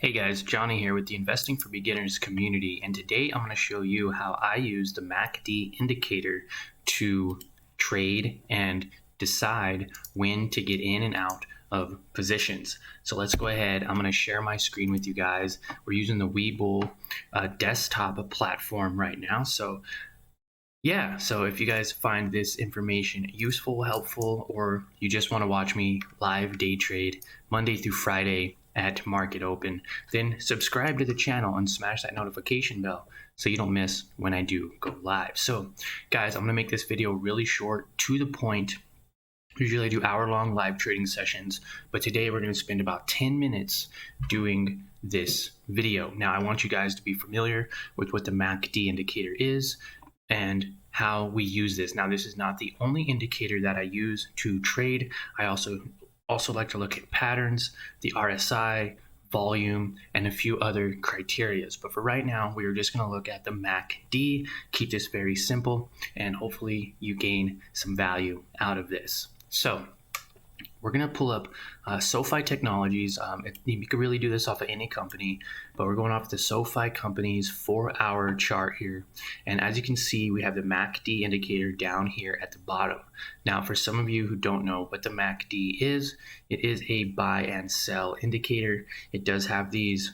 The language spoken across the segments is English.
Hey guys, Johnny here with the Investing for Beginners community, and today I'm going to show you how I use the MACD indicator to trade and decide when to get in and out of positions. So let's go ahead. I'm going to share my screen with you guys. We're using the WeBull desktop platform right now. So if you guys find this information useful, helpful, or you just want to watch me live day trade Monday through Friday at market open, then subscribe to the channel and smash that notification bell so you don't miss when I do go live. So guys, I'm going to make this video really short, to the point. Usually I do hour-long live trading sessions, but today we're going to spend about 10 minutes doing this video. Now I want you guys to be familiar with what the MACD indicator is and how we use this. Now, this is not the only indicator that I use to trade. I also like to look at patterns, the RSI, volume, and a few other criterias. But for right now, we are just going to look at the MACD, keep this very simple, and hopefully you gain some value out of this. So we're going to pull up SoFi Technologies. You could really do this off of any company, but we're going off the SoFi company's 4-hour chart here. And as you can see, we have the MACD indicator down here at the bottom. Now, for some of you who don't know what the MACD is, it is a buy and sell indicator. It does have these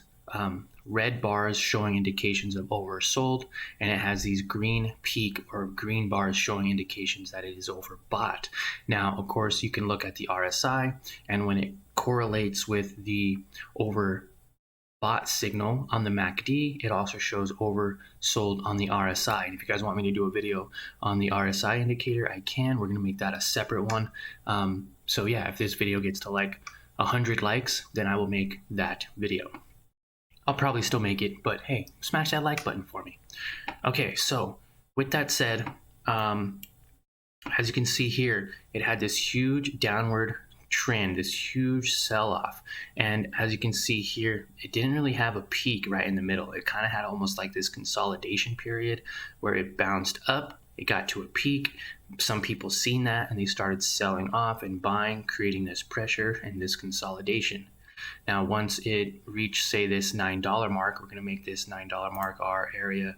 red bars showing indications of oversold, and it has these green peak or green bars showing indications that it is overbought. Now, of course, you can look at the RSI, and when it correlates with the overbought signal on the MACD, it also shows oversold on the RSI. And if you guys want me to do a video on the RSI indicator, I can. We're going to make that a separate one. So yeah, if this video gets to like 100 likes, then I will make that video. I'll probably still make it, but hey, smash that like button for me. Okay, so with that said, as you can see here, it had this huge downward trend, this huge sell-off. And as you can see here, it didn't really have a peak right in the middle. It kind of had almost like this consolidation period where it bounced up, it got to a peak. Some people seen that and they started selling off and buying, creating this pressure and this consolidation. Now, once it reached, say, this $9 mark, we're going to make this $9 mark our area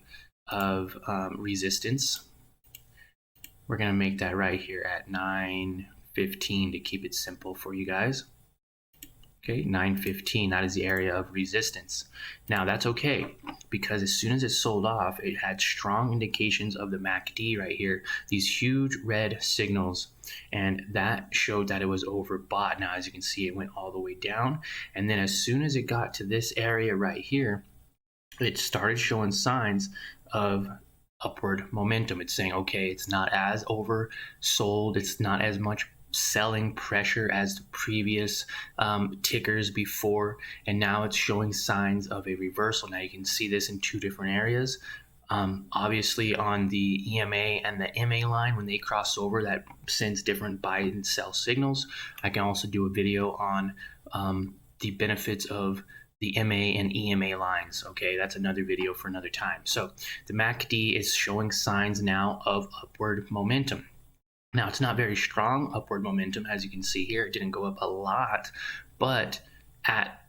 of resistance. We're going to make that right here at 9.15 to keep it simple for you guys. Okay, 9.15, that is the area of resistance. Now, that's okay, because as soon as it sold off, it had strong indications of the MACD right here, these huge red signals, and that showed that it was overbought. Now, as you can see, it went all the way down, and then as soon as it got to this area right here, it started showing signs of upward momentum. It's saying, okay, it's not as oversold, it's not as much selling pressure as the previous tickers before, and now it's showing signs of a reversal. Now you can see this in two different areas. Obviously on the EMA and the MA line, when they cross over, that sends different buy and sell signals. I can also do a video on the benefits of the MA and EMA lines. Okay, that's another video for another time. So the MACD is showing signs now of upward momentum. Now, it's not very strong upward momentum, as you can see here. It didn't go up a lot, but at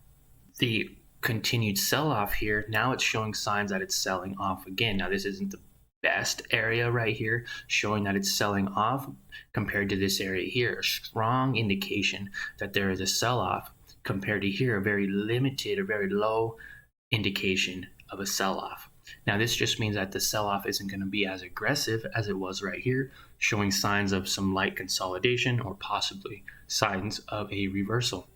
the continued sell-off here, now it's showing signs that it's selling off again. Now, this isn't the best area right here, showing that it's selling off compared to this area here. A strong indication that there is a sell-off compared to here, a very limited or very low indication of a sell-off. Now, this just means that the sell-off isn't going to be as aggressive as it was right here, showing signs of some light consolidation or possibly signs of a reversal.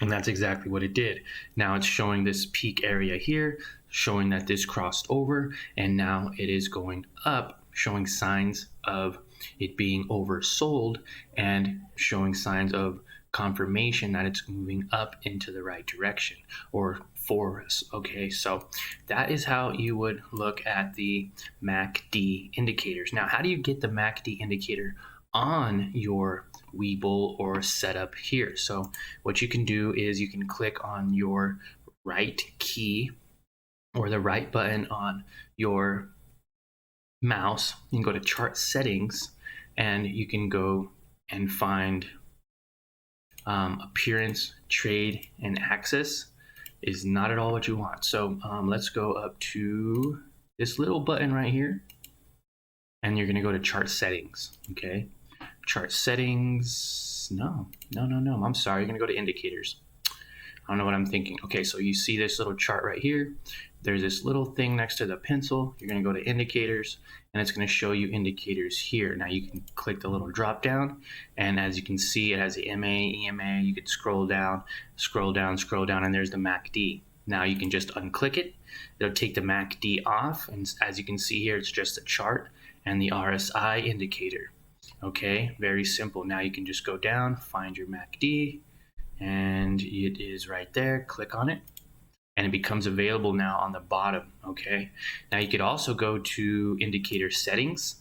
And that's exactly what it did. Now it's showing this peak area here, showing that this crossed over, and now it is going up, showing signs of it being oversold and showing signs of confirmation that it's moving up into the right direction or for us. Okay, so that is how you would look at the MACD indicators. Now, how do you get the MACD indicator on your WeBull or setup here? So what you can do is you can click on your right key or the right button on your mouse. You can go to chart settings and you can go and find appearance, trade, and access. is not at all what you want. So let's go up to this little button right here, and you're gonna go to chart settings, okay? Chart settings, no, I'm sorry, you're gonna go to indicators. I don't know what I'm thinking. Okay, so you see this little chart right here. There's this little thing next to the pencil. You're gonna go to indicators, and it's gonna show you indicators here. Now you can click the little drop down, and as you can see, it has the MA, EMA. You could scroll down, and there's the MACD. Now you can just unclick it. It'll take the MACD off, and as you can see here, it's just a chart and the RSI indicator. Okay, very simple. Now you can just go down, find your MACD, and it is right there. Click on it, and it becomes available now on the bottom. Okay, now you could also go to indicator settings,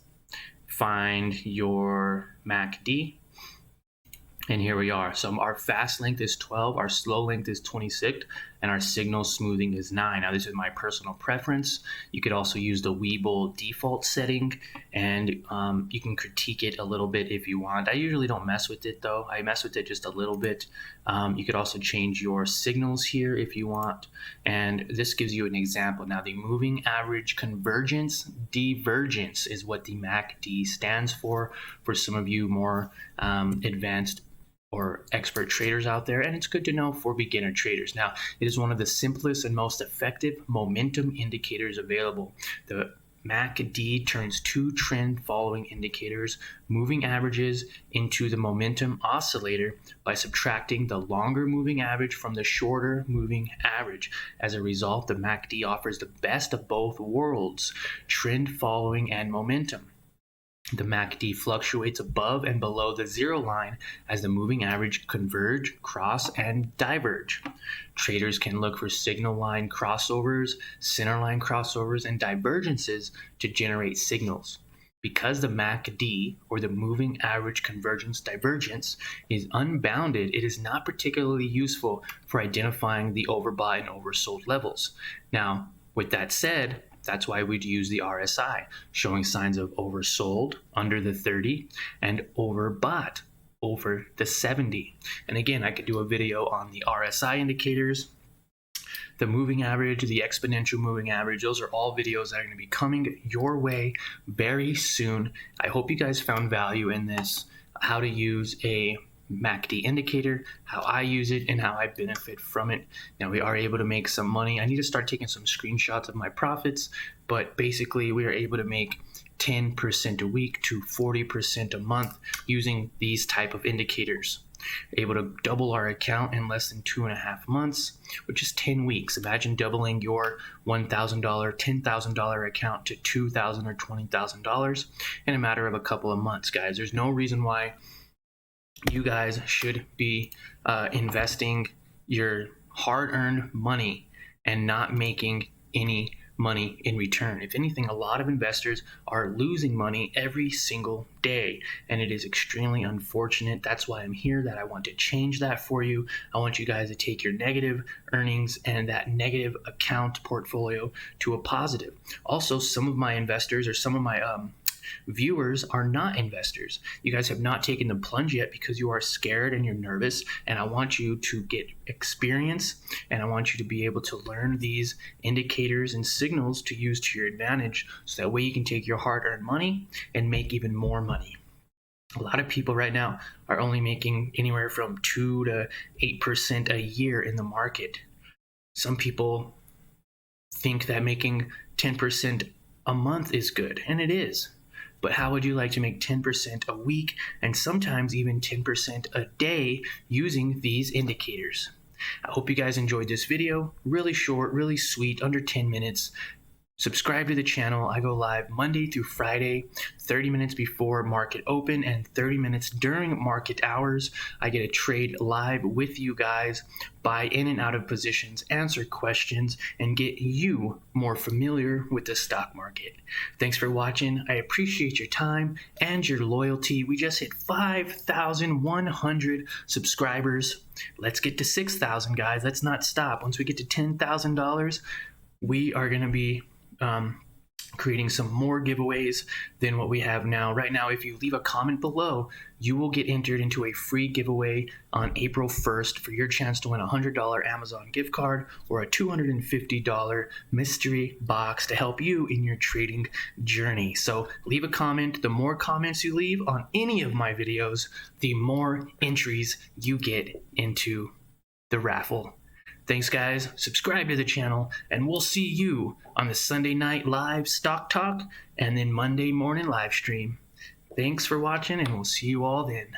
find your MACD, and here we are. So our fast length is 12, our slow length is 26, and our signal smoothing is 9. Now this is my personal preference. You could also use the WeBull default setting, and you can critique it a little bit if you want. I usually don't mess with it though. I mess with it just a little bit. You could also change your signals here if you want, and this gives you an example. Now the moving average convergence divergence is what the MACD stands for some of you more advanced or expert traders out there, and it's good to know for beginner traders. Now, it is one of the simplest and most effective momentum indicators available. The MACD turns two trend following indicators, moving averages, into the momentum oscillator by subtracting the longer moving average from the shorter moving average. As a result, the MACD offers the best of both worlds, trend following and momentum. The MACD fluctuates above and below the zero line as the moving average converge, cross, and diverge. Traders can look for signal line crossovers, center line crossovers, and divergences to generate signals. Because the MACD, or the moving average convergence divergence, is unbounded, it is not particularly useful for identifying the overbought and oversold levels. Now, with that said, that's why we'd use the RSI, showing signs of oversold under the 30 and overbought over the 70. And again, I could do a video on the RSI indicators, the moving average, the exponential moving average. Those are all videos that are going to be coming your way very soon. I hope you guys found value in this, how to use a MACD indicator, how I use it, and how I benefit from it. Now we are able to make some money. I need to start taking some screenshots of my profits, but basically we are able to make 10% a week to 40% a month using these type of indicators. Able to double our account in less than 2.5 months, which is 10 weeks. Imagine doubling your $1,000, $10,000 account to $2,000 or $20,000 in a matter of a couple of months, guys. There's no reason why you guys should be investing your hard-earned money and not making any money in return. If anything, a lot of investors are losing money every single day, and it is extremely unfortunate. That's why I'm here, that I want to change that for you. I want you guys to take your negative earnings and that negative account portfolio to a positive. Also, some of my investors, or some of my viewers, are not investors. You guys have not taken the plunge yet because you are scared and you're nervous, and I want you to get experience, and I want you to be able to learn these indicators and signals to use to your advantage, so that way you can take your hard-earned money and make even more money. A lot of people right now are only making anywhere from 2 to 8% a year in the market. Some people think that making 10% a month is good, and it is. But how would you like to make 10% a week, and sometimes even 10% a day, using these indicators? I hope you guys enjoyed this video. Really short, really sweet, under 10 minutes. Subscribe to the channel. I go live Monday through Friday, 30 minutes before market open and 30 minutes during market hours. I get to trade live with you guys, buy in and out of positions, answer questions, and get you more familiar with the stock market. Thanks for watching. I appreciate your time and your loyalty. We just hit 5,100 subscribers. Let's get to 6,000, guys. Let's not stop. Once we get to $10,000, we are going to be creating some more giveaways than what we have now. Right now, if you leave a comment below, you will get entered into a free giveaway on April 1st for your chance to win a $100 Amazon gift card or a $250 mystery box to help you in your trading journey. So leave a comment. The more comments you leave on any of my videos, the more entries you get into the raffle. Thanks, guys. Subscribe to the channel, and we'll see you on the Sunday night live stock talk and then Monday morning live stream. Thanks for watching, and we'll see you all then.